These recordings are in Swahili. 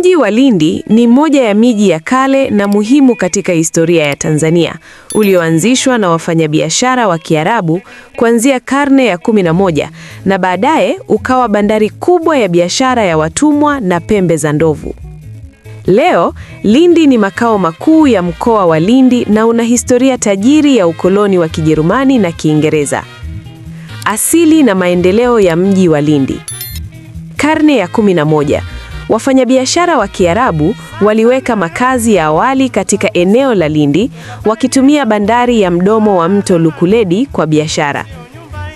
Mji wa Lindi ni moja ya miji ya kale na muhimu katika historia ya Tanzania, ulioanzishwa na wafanyabiashara wa Kiarabu kuanzia karne ya 11 na baadaye ukawa bandari kubwa ya biashara ya watumwa na pembe za ndovu. Leo, Lindi ni makao makuu ya mkoa wa Lindi na una historia tajiri ya ukoloni wa Kijerumani na Kiingereza. Asili na maendeleo ya mji wa Lindi. Karne ya 11, wafanyabiashara wa Kiarabu waliweka makazi ya awali katika eneo la Lindi, wakitumia bandari ya mdomo wa mto Lukuledi kwa biashara.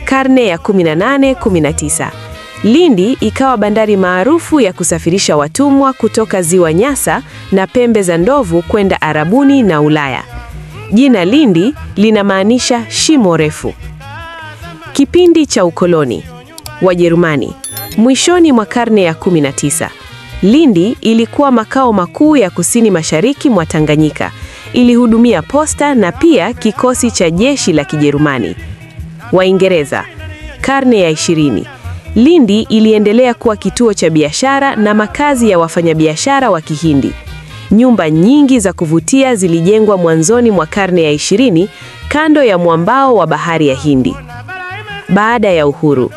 Karne ya 18-19, Lindi ikawa bandari maarufu ya kusafirisha watumwa kutoka Ziwa Nyasa na pembe za ndovu kwenda Arabuni na Ulaya. Jina Lindi linamaanisha shimo refu. Kipindi cha ukoloni. Wajerumani. Mwishoni mwa karne ya 19, Lindi ilikuwa makao makuu ya kusini mashariki mwa Tanganyika. Ilihudumia posta na pia kikosi cha jeshi la Kijerumani. Waingereza. Karne ya 20, Lindi iliendelea kuwa kituo cha biashara na makazi ya wafanyabiashara wa Kihindi. Nyumba nyingi za kuvutia zilijengwa mwanzoni mwa karne ya 20 kando ya mwambao wa bahari ya Hindi. Baada ya uhuru.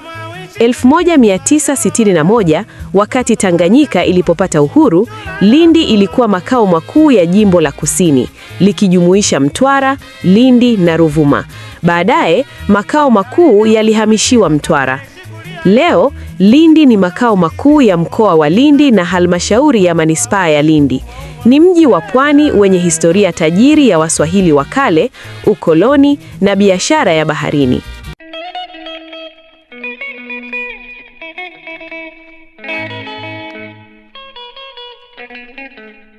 1961, wakati Tanganyika ilipopata uhuru, Lindi ilikuwa makao makuu ya jimbo la Kusini, likijumuisha Mtwara, Lindi na Ruvuma. Baadaye, makao makuu yalihamishiwa Mtwara. Leo, Lindi ni makao makuu ya mkoa wa Lindi na halmashauri ya manispaa ya Lindi. Ni mji wa pwani wenye historia tajiri ya Waswahili wa kale, ukoloni na biashara ya baharini. Thank you.